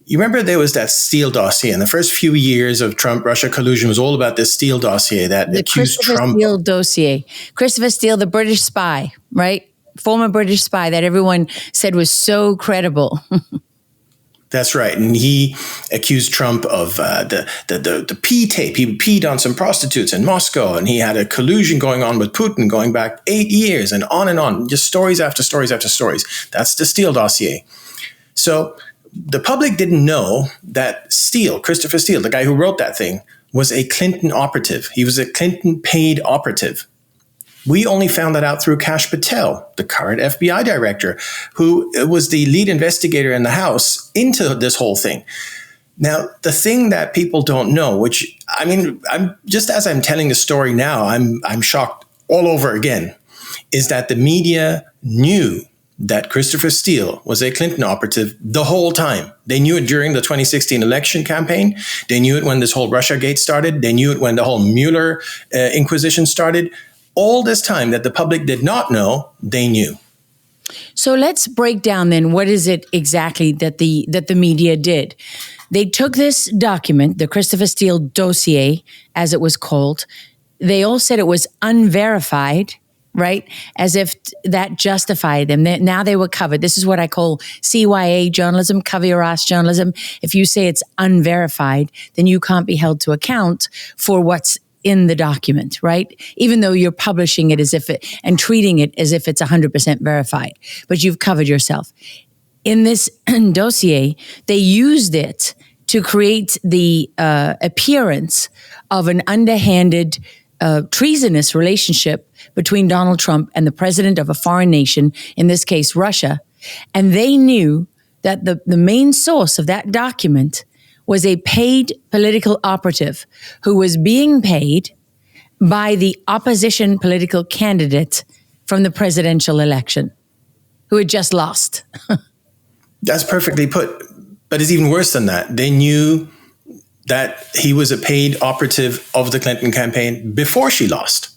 You remember there was that Steele Dossier, and the first few years of Trump-Russia collusion was all about this Steele Dossier that accused Trump. Steele Dossier. Christopher Steele, the British spy, right? Former British spy that everyone said was so credible. That's right. And he accused Trump of the pee tape. He peed on some prostitutes in Moscow, and he had a collusion going on with Putin going back 8 years and on. Just stories after stories after stories. That's the Steele Dossier. So the public didn't know that Steele, Christopher Steele, the guy who wrote that thing, was a Clinton operative. He was a Clinton paid operative. We only found that out through Kash Patel, the current FBI director, who was the lead investigator in the House into this whole thing. Now, the thing that people don't know, which, I mean, I'm just as I'm telling the story now, I'm shocked all over again, is that the media knew that Christopher Steele was a Clinton operative the whole time. They knew it during the 2016 election campaign. They knew it when this whole Russiagate started. They knew it when the whole Mueller inquisition started. All this time that the public did not know, they knew. So let's break down then what is it exactly that the media did. They took this document, the Christopher Steele Dossier, as it was called. They all said it was unverified, right? As if that justified them. Now they were covered. This is what I call CYA journalism, cover your ass journalism. If you say it's unverified, then you can't be held to account for what's in the document, right? Even though you're publishing it as if it and treating it as if it's 100% verified, but you've covered yourself. In this dossier, they used it to create the appearance of an underhanded, treasonous relationship between Donald Trump and the president of a foreign nation, in this case, Russia. And they knew that the main source of that document was a paid political operative who was being paid by the opposition political candidate from the presidential election, who had just lost. That's perfectly put. But it's even worse than that. They knew that he was a paid operative of the Clinton campaign before she lost.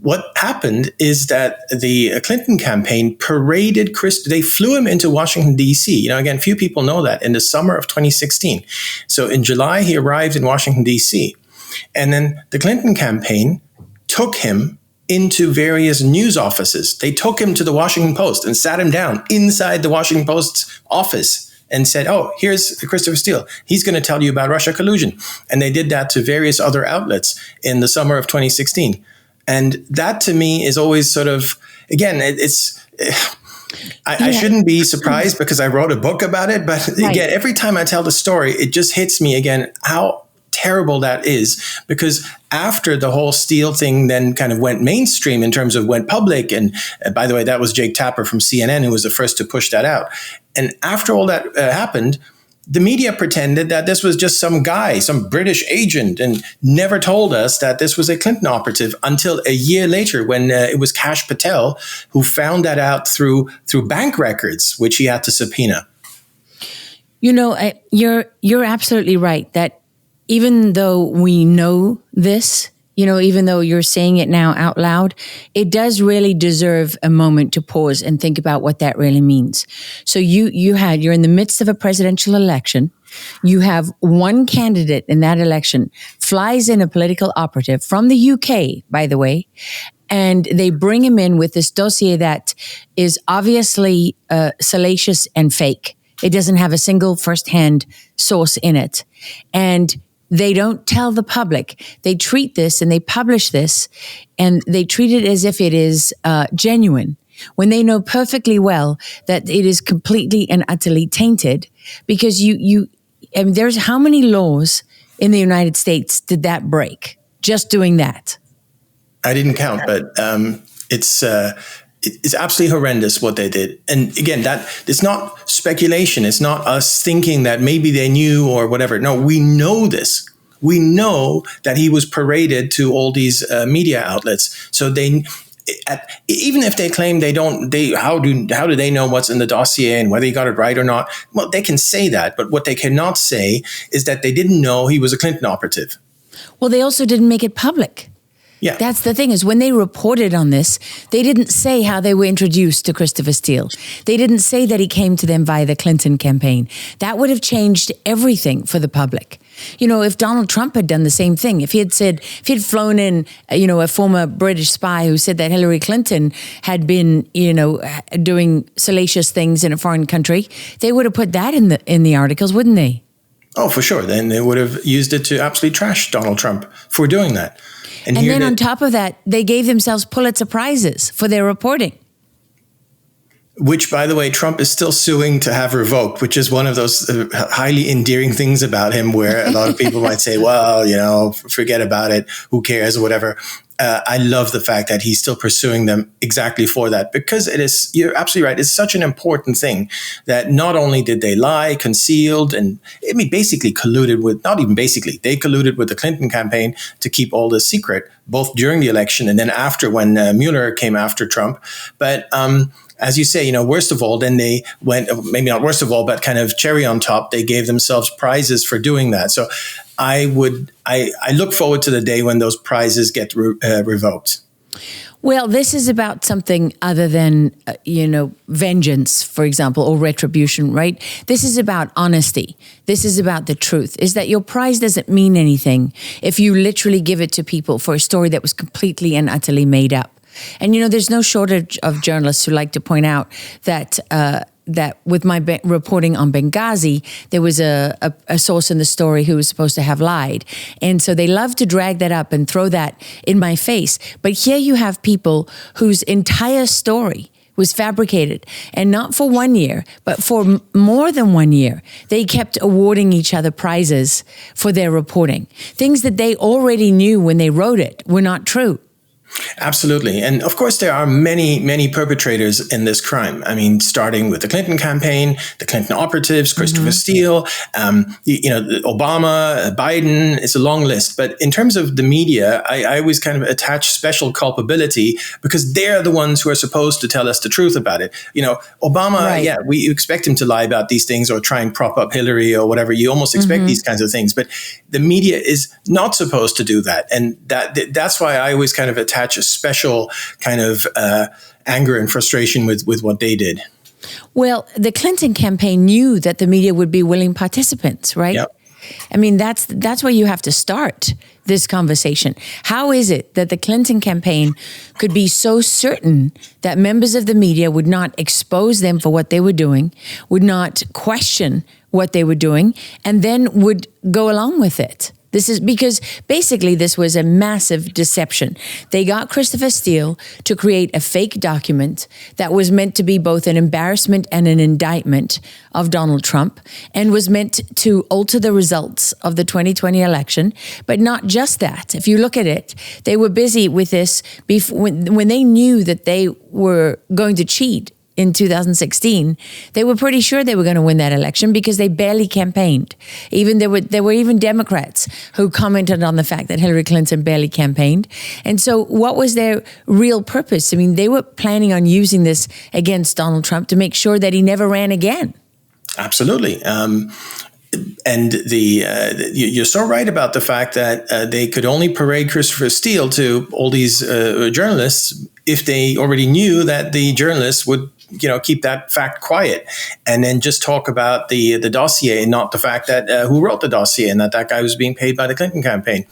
What happened is that the Clinton campaign paraded they flew him into Washington, D.C. You know, again, few people know that, in the summer of 2016. So in July, he arrived in Washington, D.C. And then the Clinton campaign took him into various news offices. They took him to the Washington Post and sat him down inside the Washington Post's office and said, oh, here's Christopher Steele. He's going to tell you about Russia collusion. And they did that to various other outlets in the summer of 2016. And that to me is always sort of, again, I shouldn't be surprised because I wrote a book about it. But again, every time I tell the story, it just hits me again how terrible that is. Because after the whole Steele thing then kind of went mainstream in terms of went public, and by the way, that was Jake Tapper from CNN who was the first to push that out. And after all that happened, the media pretended that this was just some guy, some British agent, and never told us that this was a Clinton operative until a year later when it was Kash Patel who found that out through bank records, which he had to subpoena. You know, you're absolutely right that even though we know this, you know, even though you're saying it now out loud, it does really deserve a moment to pause and think about what that really means. So you're in the midst of a presidential election. You have one candidate in that election flies in a political operative from the UK, by the way, and they bring him in with this dossier that is obviously salacious and fake. It doesn't have a single firsthand source in it. And they don't tell the public. They treat this and they publish this and they treat it as if it is genuine, when they know perfectly well that it is completely and utterly tainted. Because there's how many laws in the United States did that break? Just doing that. I didn't count, but it's absolutely horrendous what they did. And again, that it's not speculation. It's not us thinking that maybe they knew or whatever. No, we know this. We know that he was paraded to all these media outlets. So they, even if they claim they don't, how do they know what's in the dossier and whether he got it right or not? Well, they can say that, but what they cannot say is that they didn't know he was a Clinton operative. Well, they also didn't make it public. Yeah. That's the thing, is when they reported on this, they didn't say how they were introduced to Christopher Steele. They didn't say that he came to them via the Clinton campaign. That would have changed everything for the public. You know, if Donald Trump had done the same thing, if he had flown in, a former British spy who said that Hillary Clinton had been, doing salacious things in a foreign country, they would have put that in the articles, wouldn't they? Oh, for sure. Then they would have used it to absolutely trash Donald Trump for doing that. And then on top of that, they gave themselves Pulitzer Prizes for their reporting. Which, by the way, Trump is still suing to have revoked, which is one of those highly endearing things about him, where a lot of people might say, well, forget about it, who cares, or whatever. I love the fact that he's still pursuing them exactly for that, because you're absolutely right. It's such an important thing that not only did they lie, concealed, and basically colluded with, not even basically, they colluded with the Clinton campaign to keep all this secret, both during the election and then after, when Mueller came after Trump. But, as you say, worst of all, then they went, maybe not worst of all, but kind of cherry on top, they gave themselves prizes for doing that. So I look forward to the day when those prizes get revoked. Well, this is about something other than, vengeance, for example, or retribution, right? This is about honesty. This is about the truth, is that your prize doesn't mean anything if you literally give it to people for a story that was completely and utterly made up. And, there's no shortage of journalists who like to point out that that with my reporting on Benghazi, there was a source in the story who was supposed to have lied. And so they love to drag that up and throw that in my face. But here you have people whose entire story was fabricated, and not for 1 year, but for more than 1 year. They kept awarding each other prizes for their reporting. Things that they already knew when they wrote it were not true. Absolutely. And of course, there are many, many perpetrators in this crime. Starting with the Clinton campaign, the Clinton operatives, Christopher Steele, Obama, Biden. It's a long list. But in terms of the media, I always kind of attach special culpability, because they're the ones who are supposed to tell us the truth about it. Obama, right. We expect him to lie about these things or try and prop up Hillary or whatever. You almost expect these kinds of things. But the media is not supposed to do that. And that's why I always kind of attach a special kind of anger and frustration with what they did. Well, the Clinton campaign knew that the media would be willing participants, right? Yep. That's where you have to start this conversation. How is it that the Clinton campaign could be so certain that members of the media would not expose them for what they were doing, would not question what they were doing, and then would go along with it? This is because basically this was a massive deception. They got Christopher Steele to create a fake document that was meant to be both an embarrassment and an indictment of Donald Trump, and was meant to alter the results of the 2020 election. But not just that. If you look at it, they were busy with this when they knew that they were going to cheat in 2016, they were pretty sure they were going to win that election, because they barely campaigned. There were even Democrats who commented on the fact that Hillary Clinton barely campaigned. And so what was their real purpose? They were planning on using this against Donald Trump to make sure that he never ran again. Absolutely. And you're so right about the fact that they could only parade Christopher Steele to all these journalists if they already knew that the journalists would keep that fact quiet, and then just talk about the dossier, and not the fact that who wrote the dossier, and that guy was being paid by the Clinton campaign.